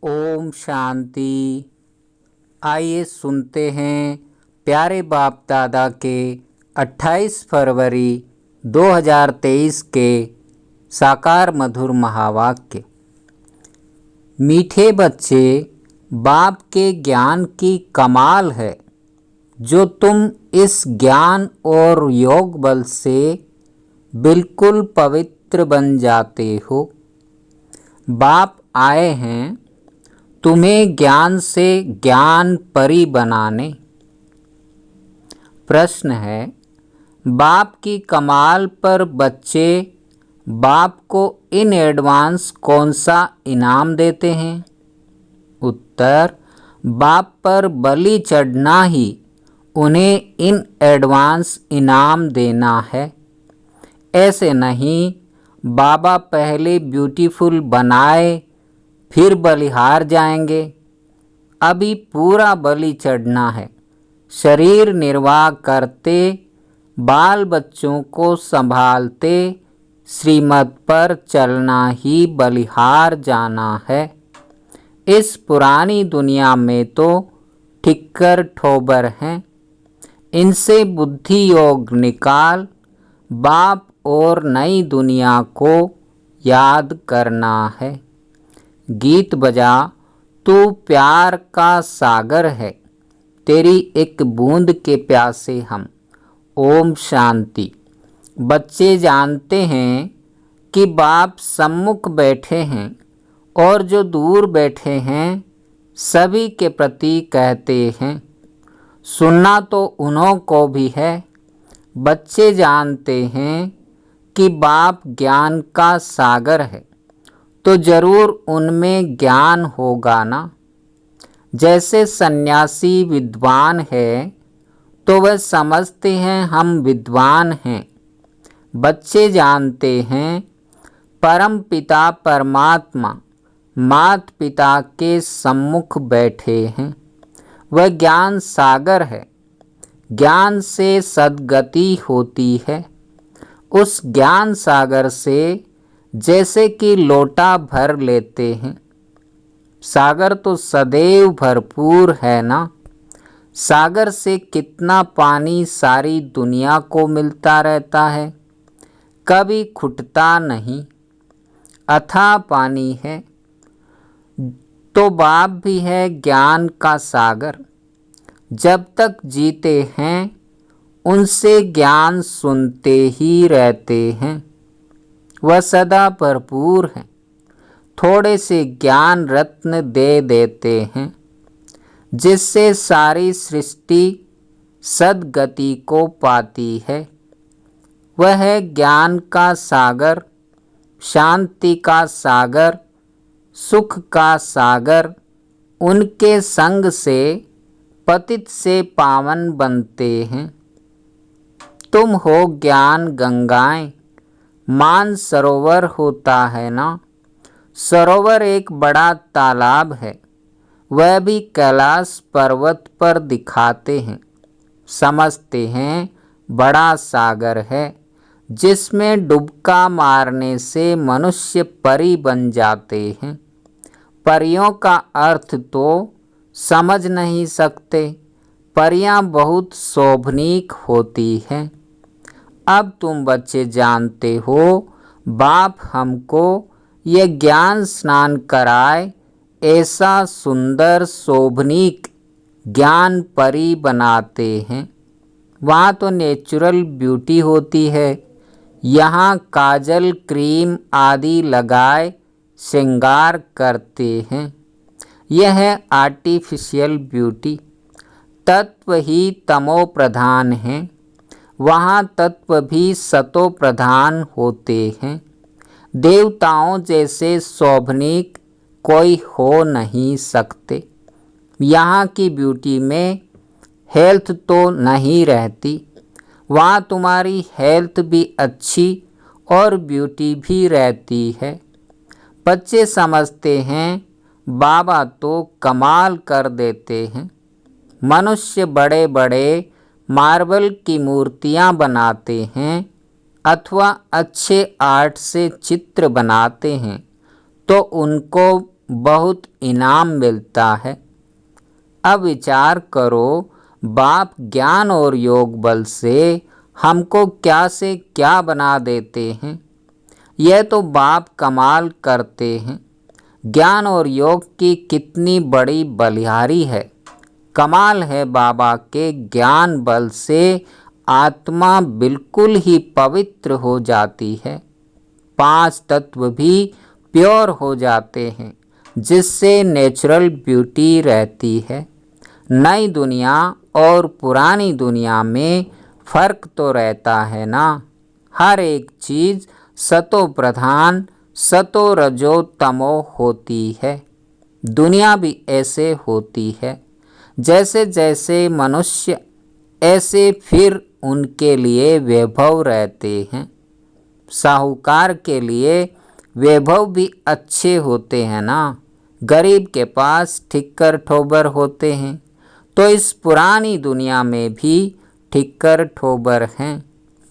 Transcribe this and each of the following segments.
ओम शांति। आइए सुनते हैं प्यारे बाप दादा के 28 फरवरी 2023 के साकार मधुर महावाक्य। मीठे बच्चे, बाप के ज्ञान की कमाल है जो तुम इस ज्ञान और योग बल से बिल्कुल पवित्र बन जाते हो। बाप आए हैं तुम्हें ज्ञान से ज्ञान परी बनाने। प्रश्न है, बाप की कमाल पर बच्चे बाप को इन एडवांस कौन सा इनाम देते हैं? उत्तर, बाप पर बलि चढ़ना ही उन्हें इन एडवांस इनाम देना है। ऐसे नहीं, बाबा पहले ब्यूटीफुल बनाए फिर बलिहार जाएंगे। अभी पूरा बलि चढ़ना है। शरीर निर्वाह करते, बाल बच्चों को संभालते, श्रीमत पर चलना ही बलिहार जाना है। इस पुरानी दुनिया में तो ठिक्कर ठोबर हैं। इनसे बुद्धि योग निकाल बाप और नई दुनिया को याद करना है। गीत बजा, तू प्यार का सागर है, तेरी एक बूंद के प्यासे हम। ओम शांति। बच्चे जानते हैं कि बाप सम्मुख बैठे हैं और जो दूर बैठे हैं सभी के प्रति कहते हैं। सुनना तो उन्हों को भी है। बच्चे जानते हैं कि बाप ज्ञान का सागर है तो जरूर उनमें ज्ञान होगा ना। जैसे सन्यासी विद्वान है तो वह समझते हैं हम विद्वान हैं। बच्चे जानते हैं परम पिता परमात्मा मात पिता के सम्मुख बैठे हैं। वह ज्ञान सागर है। ज्ञान से सद्गति होती है। उस ज्ञान सागर से जैसे कि लोटा भर लेते हैं। सागर तो सदैव भरपूर है ना। सागर से कितना पानी सारी दुनिया को मिलता रहता है, कभी खुटता नहीं। अथाह पानी है तो बाप भी है ज्ञान का सागर। जब तक जीते हैं उनसे ज्ञान सुनते ही रहते हैं। वह सदा भरपूर है। थोड़े से ज्ञान रत्न दे देते हैं जिससे सारी सृष्टि सद्गति को पाती है। वह है ज्ञान का सागर, शांति का सागर, सुख का सागर। उनके संग से पतित से पावन बनते हैं। तुम हो ज्ञान गंगाएं, मान सरोवर होता है ना। सरोवर एक बड़ा तालाब है, वह भी कैलाश पर्वत पर दिखाते हैं। समझते हैं बड़ा सागर है जिसमें डुबका मारने से मनुष्य परी बन जाते हैं। परियों का अर्थ तो समझ नहीं सकते। परियां बहुत शोभनीक होती हैं। अब तुम बच्चे जानते हो बाप हमको ये ज्ञान स्नान कराए, ऐसा सुंदर शोभनीक ज्ञान परी बनाते हैं। वहाँ तो नेचुरल ब्यूटी होती है। यहाँ काजल क्रीम आदि लगाए श्रृंगार करते हैं। यह है आर्टिफिशियल ब्यूटी। तत्व ही तमो प्रधान है। वहाँ तत्व भी सतो प्रधान होते हैं। देवताओं जैसे शोभनीक कोई हो नहीं सकते। यहाँ की ब्यूटी में हेल्थ तो नहीं रहती। वहाँ तुम्हारी हेल्थ भी अच्छी और ब्यूटी भी रहती है। बच्चे समझते हैं बाबा तो कमाल कर देते हैं। मनुष्य बड़े बड़े मार्बल की मूर्तियाँ बनाते हैं अथवा अच्छे आर्ट से चित्र बनाते हैं तो उनको बहुत इनाम मिलता है। अब विचार करो, बाप ज्ञान और योग बल से हमको क्या से क्या बना देते हैं। यह तो बाप कमाल करते हैं। ज्ञान और योग की कितनी बड़ी बलिहारी है। कमाल है, बाबा के ज्ञान बल से आत्मा बिल्कुल ही पवित्र हो जाती है। 5 तत्व भी प्योर हो जाते हैं, जिससे नेचुरल ब्यूटी रहती है। नई दुनिया और पुरानी दुनिया में फर्क तो रहता है ना। हर एक चीज़ सतो प्रधान सतो रजो तमो होती है। दुनिया भी ऐसे होती है। जैसे जैसे मनुष्य ऐसे फिर उनके लिए वैभव रहते हैं। साहूकार के लिए वैभव भी अच्छे होते हैं ना। गरीब के पास ठिक्कर ठोबर होते हैं। तो इस पुरानी दुनिया में भी ठिक्कर ठोबर हैं।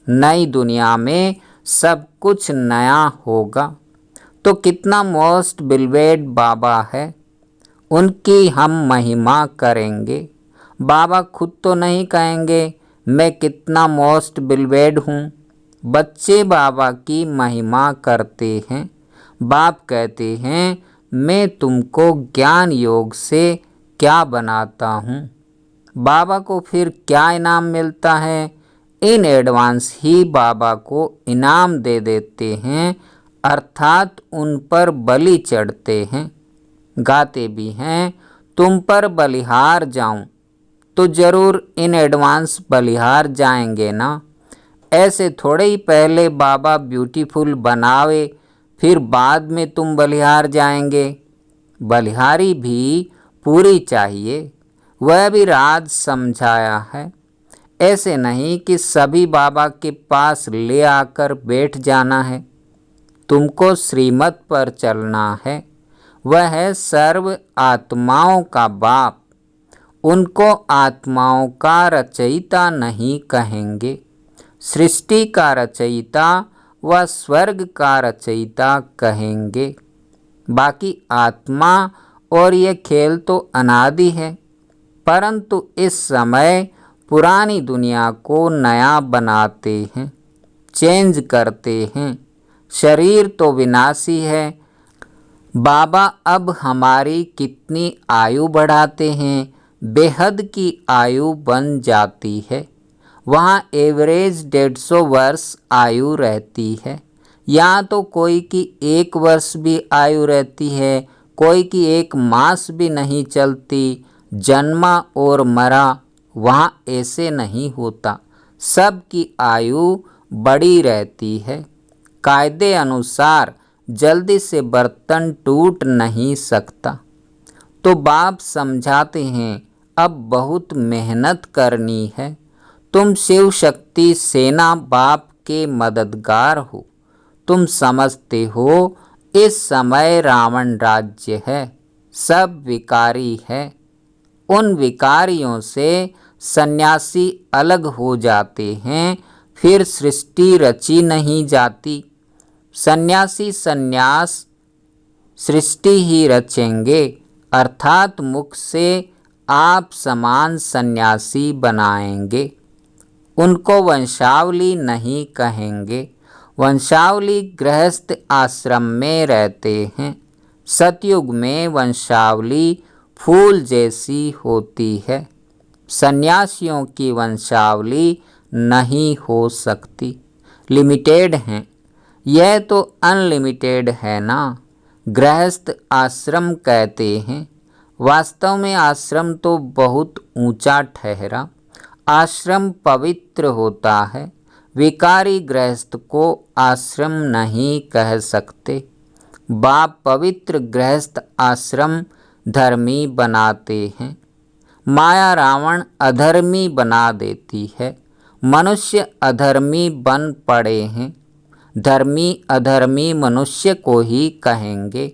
नई दुनिया में सब कुछ नया होगा। तो कितना मोस्ट बिलवेड बाबा है, उनकी हम महिमा करेंगे। बाबा खुद तो नहीं कहेंगे मैं कितना मोस्ट बिलवेड हूँ। बच्चे बाबा की महिमा करते हैं। बाप कहते हैं मैं तुमको ज्ञान योग से क्या बनाता हूँ। बाबा को फिर क्या इनाम मिलता है। इन एडवांस ही बाबा को इनाम दे देते हैं, अर्थात उन पर बलि चढ़ते हैं। गाते भी हैं तुम पर बलिहार जाऊं, तो ज़रूर इन एडवांस बलिहार जाएंगे ना। ऐसे थोड़े ही पहले बाबा ब्यूटीफुल बनावे, फिर बाद में तुम बलिहार जाएंगे। बलिहारी भी पूरी चाहिए, वह भी राज समझाया है। ऐसे नहीं कि सभी बाबा के पास ले आकर बैठ जाना है। तुमको श्रीमत पर चलना है। वह है सर्व आत्माओं का बाप। उनको आत्माओं का रचयिता नहीं कहेंगे। सृष्टि का रचयिता व स्वर्ग का रचयिता कहेंगे। बाकी आत्मा और ये खेल तो अनादि है, परंतु इस समय पुरानी दुनिया को नया बनाते हैं, चेंज करते हैं। शरीर तो विनाशी है। बाबा अब हमारी कितनी आयु बढ़ाते हैं, बेहद की आयु बन जाती है। वहाँ एवरेज 150 वर्ष आयु रहती है। यहाँ तो कोई की 1 वर्ष भी आयु रहती है, कोई की 1 मास भी नहीं चलती। जन्मा और मरा, वहाँ ऐसे नहीं होता। सबकी आयु बड़ी रहती है। कायदे अनुसार जल्दी से बर्तन टूट नहीं सकता। तो बाप समझाते हैं अब बहुत मेहनत करनी है। तुम शिव शक्ति सेना बाप के मददगार हो। तुम समझते हो इस समय रावण राज्य है, सब विकारी है। उन विकारियों से सन्यासी अलग हो जाते हैं, फिर सृष्टि रची नहीं जाती। सन्यासी सन्यास सृष्टि ही रचेंगे, अर्थात मुख से आप समान सन्यासी बनाएंगे। उनको वंशावली नहीं कहेंगे। वंशावली गृहस्थ आश्रम में रहते हैं। सतयुग में वंशावली फूल जैसी होती है। सन्यासियों की वंशावली नहीं हो सकती, लिमिटेड हैं। यह तो अनलिमिटेड है ना। गृहस्थ आश्रम कहते हैं, वास्तव में आश्रम तो बहुत ऊंचा ठहरा। आश्रम पवित्र होता है। विकारी गृहस्थ को आश्रम नहीं कह सकते। बाप पवित्र गृहस्थ आश्रम धर्मी बनाते हैं। माया रावण अधर्मी बना देती है। मनुष्य अधर्मी बन पड़े हैं। धर्मी अधर्मी मनुष्य को ही कहेंगे,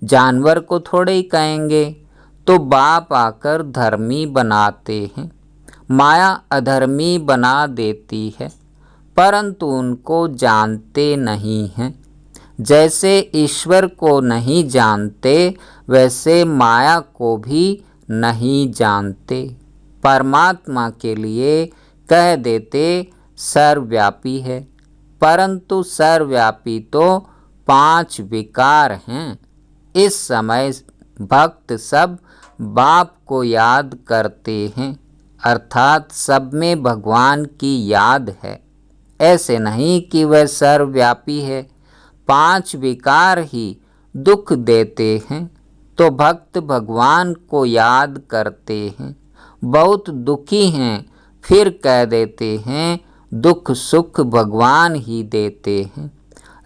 जानवर को थोड़े ही कहेंगे। तो बाप आकर धर्मी बनाते हैं। माया अधर्मी बना देती है, परंतु उनको जानते नहीं हैं। जैसे ईश्वर को नहीं जानते वैसे माया को भी नहीं जानते। परमात्मा के लिए कह देते सर्वव्यापी है, परंतु सर्वव्यापी तो 5 विकार हैं। इस समय भक्त सब बाप को याद करते हैं, अर्थात सब में भगवान की याद है। ऐसे नहीं कि वह सर्वव्यापी है। 5 विकार ही दुख देते हैं, तो भक्त भगवान को याद करते हैं। बहुत दुखी हैं, फिर कह देते हैं दुख सुख भगवान ही देते हैं।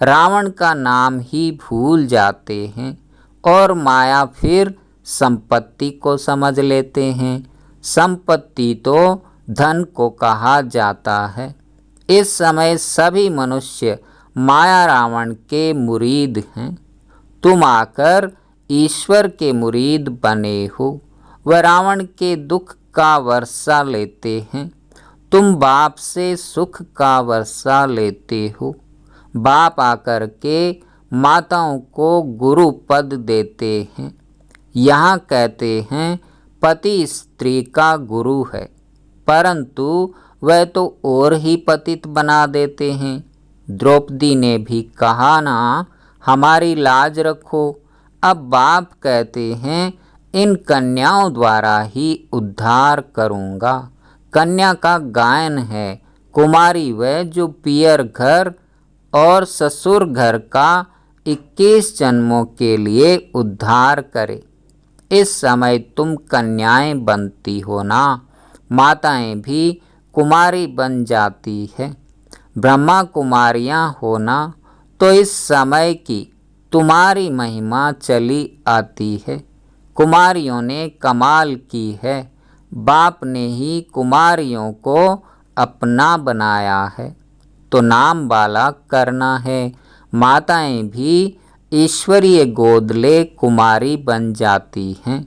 रावण का नाम ही भूल जाते हैं और माया फिर संपत्ति को समझ लेते हैं। संपत्ति तो धन को कहा जाता है। इस समय सभी मनुष्य माया रावण के मुरीद हैं। तुम आकर ईश्वर के मुरीद बने हो। वह रावण के दुख का वर्षा लेते हैं, तुम बाप से सुख का वर्षा लेते हो। बाप आकर के माताओं को गुरु पद देते हैं। यहाँ कहते हैं पति स्त्री का गुरु है, परंतु वह तो और ही पतित बना देते हैं। द्रौपदी ने भी कहा ना, हमारी लाज रखो। अब बाप कहते हैं इन कन्याओं द्वारा ही उद्धार करूँगा। कन्या का गायन है, कुमारी वह जो पियर घर और ससुर घर का 21 जन्मों के लिए उद्धार करे। इस समय तुम कन्याएं बनती हो ना, माताएं भी कुमारी बन जाती है। ब्रह्मा कुमारियां होना तो इस समय की तुम्हारी महिमा चली आती है। कुमारियों ने कमाल की है, बाप ने ही कुमारियों को अपना बनाया है, तो नाम वाला करना है। माताएं भी ईश्वरीय गोदले कुमारी बन जाती हैं।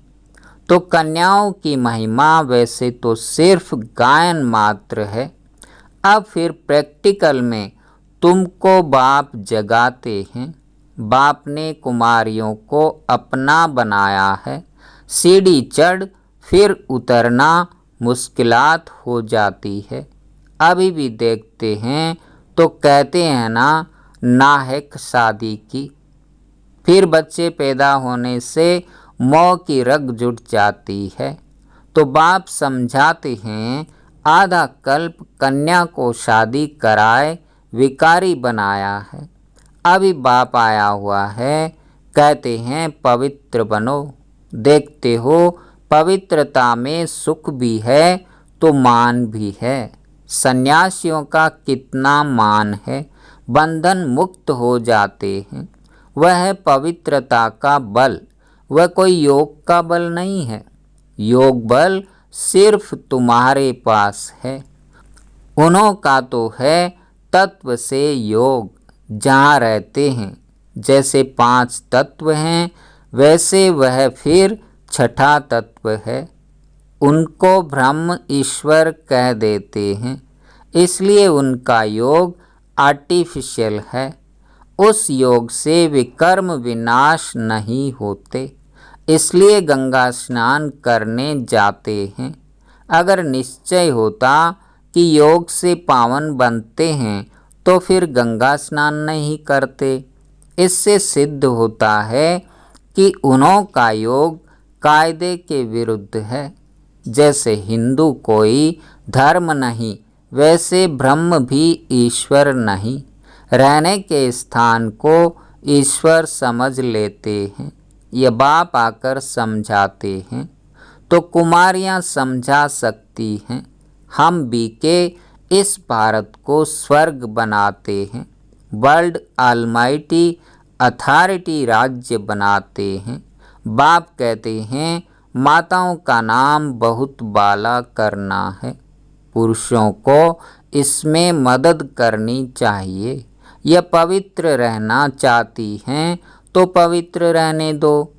तो कन्याओं की महिमा वैसे तो सिर्फ गायन मात्र है। अब फिर प्रैक्टिकल में तुमको बाप जगाते हैं। बाप ने कुमारियों को अपना बनाया है। सीढ़ी चढ़ फिर उतरना मुश्किलात हो जाती है। अभी भी देखते हैं तो कहते हैं ना, नाहक शादी की, फिर बच्चे पैदा होने से मोह की रग जुट जाती है। तो बाप समझाते हैं आधा कल्प कन्या को शादी कराए विकारी बनाया है। अभी बाप आया हुआ है, कहते हैं पवित्र बनो। देखते हो पवित्रता में सुख भी है तो मान भी है। सन्यासियों का कितना मान है, बंधन मुक्त हो जाते हैं। वह है पवित्रता का बल, वह कोई योग का बल नहीं है। योग बल सिर्फ तुम्हारे पास है, उन्हों का तो है तत्व से योग। जहाँ रहते हैं जैसे 5 तत्व हैं, वैसे वह फिर 6ठा तत्व है। उनको ब्रह्म ईश्वर कह देते हैं, इसलिए उनका योग आर्टिफिशियल है। उस योग से विकर्म विनाश नहीं होते, इसलिए गंगा स्नान करने जाते हैं। अगर निश्चय होता कि योग से पावन बनते हैं तो फिर गंगा स्नान नहीं करते। इससे सिद्ध होता है कि उन्हों का योग कायदे के विरुद्ध है। जैसे हिंदू कोई धर्म नहीं, वैसे ब्रह्म भी ईश्वर नहीं। रहने के स्थान को ईश्वर समझ लेते हैं। ये बाप आकर समझाते हैं तो कुमारियाँ समझा सकती हैं। हम भी के इस भारत को स्वर्ग बनाते हैं, वर्ल्ड ऑलमाइटी अथॉरिटी राज्य बनाते हैं। बाप कहते हैं माताओं का नाम बहुत बाला करना है, पुरुषों को इसमें मदद करनी चाहिए। यह पवित्र रहना चाहती हैं तो पवित्र रहने दो।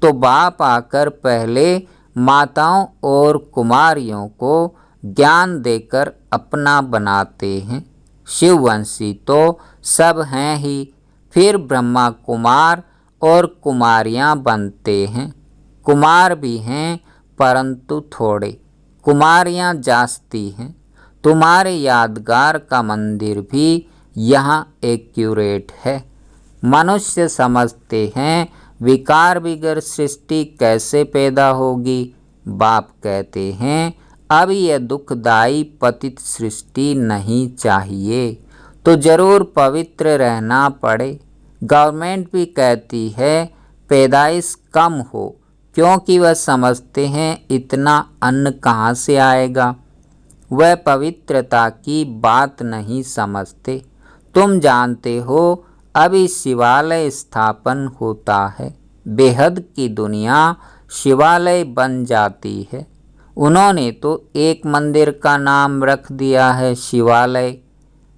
तो बाप आकर पहले माताओं और कुमारियों को ज्ञान देकर अपना बनाते हैं। शिववंशी तो सब हैं ही, फिर ब्रह्मा कुमार और कुमारियाँ बनते हैं। कुमार भी हैं परंतु थोड़े, कुमारियाँ जास्ती हैं। तुम्हारे यादगार का मंदिर भी यहाँ एक्यूरेट है। मनुष्य समझते हैं विकार बिगर सृष्टि कैसे पैदा होगी। बाप कहते हैं अब यह दुखदाई पतित सृष्टि नहीं चाहिए तो जरूर पवित्र रहना पड़े। गवर्नमेंट भी कहती है पैदाइश कम हो, क्योंकि वह समझते हैं इतना अन्न कहाँ से आएगा। वह पवित्रता की बात नहीं समझते। तुम जानते हो अभी शिवालय स्थापन होता है, बेहद की दुनिया शिवालय बन जाती है। उन्होंने तो एक मंदिर का नाम रख दिया है शिवालय,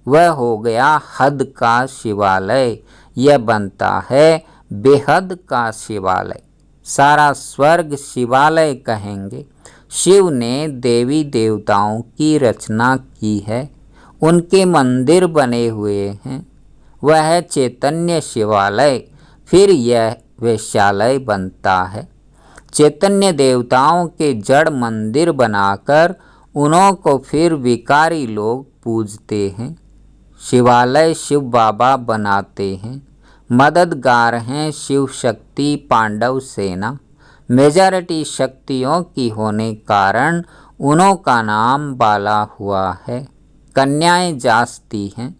वह हो गया हद का शिवालय। यह बनता है बेहद का शिवालय। सारा स्वर्ग शिवालय कहेंगे। शिव ने देवी देवताओं की रचना की है, उनके मंदिर बने हुए हैं। वह है चैतन्य शिवालय। फिर यह वैश्यालय बनता है। चैतन्य देवताओं के जड़ मंदिर बनाकर उन्हों को फिर विकारी लोग पूजते हैं। शिवालय शिव बाबा बनाते हैं। मददगार हैं शिव शक्ति पांडव सेना। मेजॉरिटी शक्तियों की होने कारण उन्हों का नाम बाला हुआ है। कन्याएं जास्ती हैं।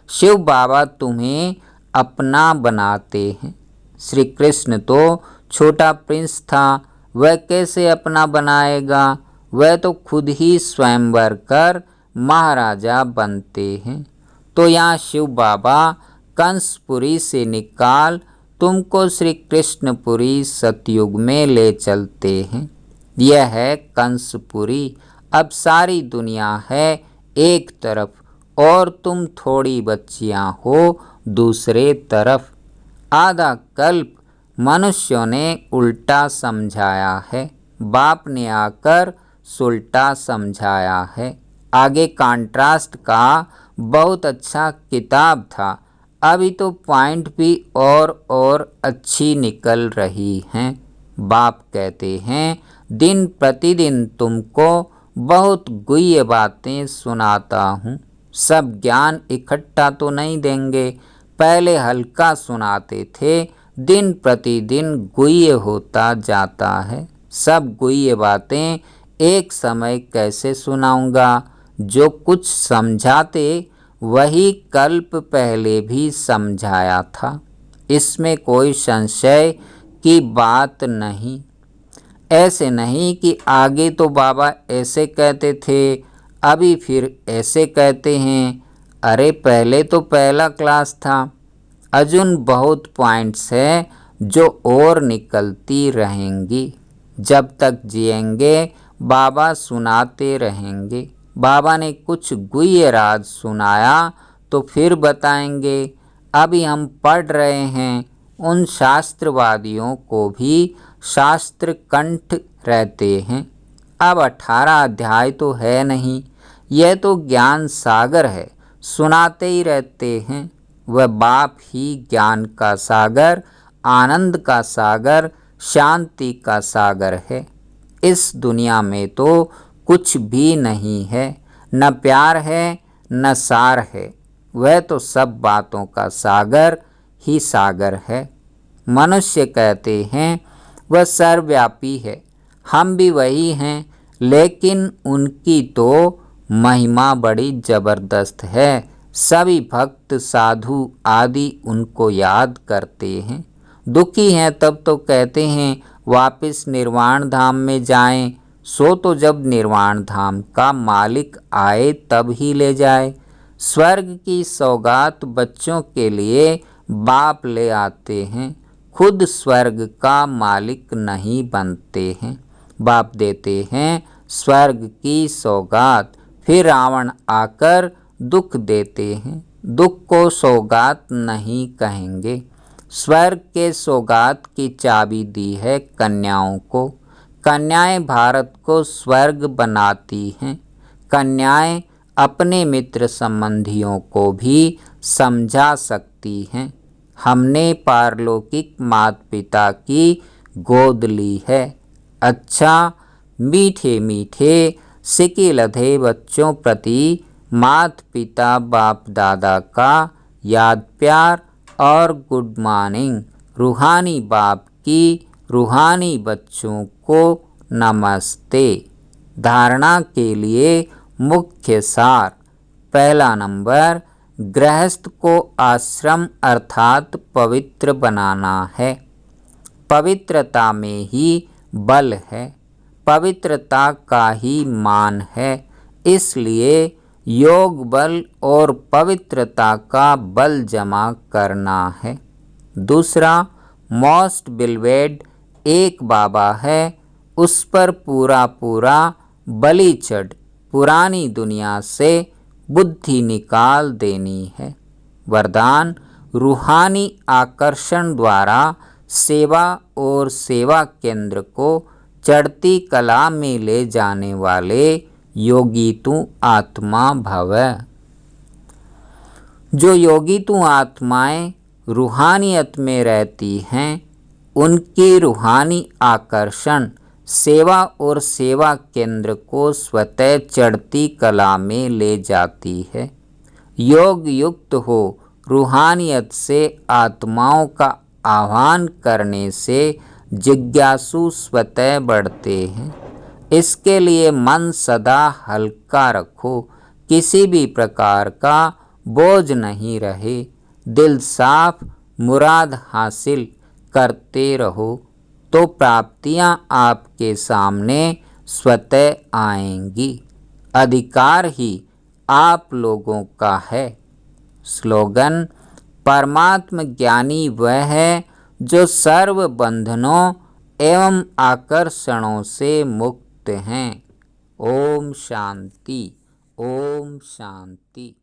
शिव बाबा तुम्हें अपना बनाते हैं। श्री कृष्ण तो छोटा प्रिंस था, वह कैसे अपना बनाएगा। वह तो खुद ही स्वयंवर कर महाराजा बनते हैं। तो यहाँ शिव बाबा कंसपुरी से निकाल तुमको श्री कृष्णपुरी सतयुग में ले चलते हैं। यह है कंसपुरी। अब सारी दुनिया है एक तरफ और तुम थोड़ी बच्चियां हो दूसरे तरफ। आधा कल्प मनुष्यों ने उल्टा समझाया है, बाप ने आकर सुलटा समझाया है। आगे कॉन्ट्रास्ट का बहुत अच्छा किताब था। अभी तो पॉइंट भी और अच्छी निकल रही हैं। बाप कहते हैं दिन प्रतिदिन तुमको बहुत गुह्य बातें सुनाता हूँ। सब ज्ञान इकट्ठा तो नहीं देंगे, पहले हल्का सुनाते थे, दिन प्रतिदिन गुह्य होता जाता है। सब गुह्य बातें एक समय कैसे सुनाऊंगा। जो कुछ समझाते वही कल्प पहले भी समझाया था, इसमें कोई संशय की बात नहीं। ऐसे नहीं कि आगे तो बाबा ऐसे कहते थे अभी फिर ऐसे कहते हैं। अरे पहले तो पहला क्लास था। अजून बहुत पॉइंट्स हैं जो और निकलती रहेंगी। जब तक जिएंगे बाबा सुनाते रहेंगे। बाबा ने कुछ गुह्य राज सुनाया तो फिर बताएंगे। अभी हम पढ़ रहे हैं उन शास्त्रवादियों को भी शास्त्र कंठ रहते हैं। अब 18 अध्याय तो है नहीं, यह तो ज्ञान सागर है, सुनाते ही रहते हैं। वह बाप ही ज्ञान का सागर, आनंद का सागर, शांति का सागर है। इस दुनिया में तो कुछ भी नहीं है, न प्यार है न सार है। वह तो सब बातों का सागर ही सागर है। मनुष्य कहते हैं वह सर्वव्यापी है, हम भी वही हैं, लेकिन उनकी तो महिमा बड़ी जबरदस्त है। सभी भक्त साधु आदि उनको याद करते हैं। दुखी हैं तब तो कहते हैं वापस निर्वाण धाम में जाएं। सो तो जब निर्वाण धाम का मालिक आए तब ही ले जाए। स्वर्ग की सौगात बच्चों के लिए बाप ले आते हैं, खुद स्वर्ग का मालिक नहीं बनते हैं। बाप देते हैं स्वर्ग की सौगात, फिर रावण आकर दुख देते हैं। दुख को सौगात नहीं कहेंगे। स्वर्ग के सौगात की चाबी दी है कन्याओं को। कन्याएं भारत को स्वर्ग बनाती हैं। कन्याएं अपने मित्र संबंधियों को भी समझा सकती हैं। हमने पारलौकिक माता पिता की गोद ली है। अच्छा, मीठे मीठे सिके लधे बच्चों प्रति माता पिता बाप दादा का याद प्यार और गुड मॉर्निंग। रूहानी बाप की रूहानी बच्चों को नमस्ते। धारणा के लिए मुख्य सार। पहला नंबर, गृहस्थ को आश्रम अर्थात पवित्र बनाना है। पवित्रता में ही बल है, पवित्रता का ही मान है, इसलिए योग बल और पवित्रता का बल जमा करना है। दूसरा, मोस्ट बिलवेड एक बाबा है, उस पर पूरा पूरा बलि चढ़ पुरानी दुनिया से बुद्धि निकाल देनी है। वरदान, रूहानी आकर्षण द्वारा सेवा और सेवा केंद्र को चढ़ती कला में ले जाने वाले योगी तू आत्मा भव। जो योगी तू आत्माएं रूहानियत में रहती हैं, उनकी रूहानी आकर्षण सेवा और सेवा केंद्र को स्वतः चढ़ती कला में ले जाती है। योग युक्त हो रूहानियत से आत्माओं का आह्वान करने से जिज्ञासु स्वतः बढ़ते हैं। इसके लिए मन सदा हल्का रखो, किसी भी प्रकार का बोझ नहीं रहे। दिल साफ, मुराद हासिल करते रहो तो प्राप्तियां आपके सामने स्वतः आएंगी। अधिकार ही आप लोगों का है। स्लोगन, परमात्म ज्ञानी वह है जो सर्व बंधनों एवं आकर्षणों से मुक्त हैं। ओम शांति, ओम शांति।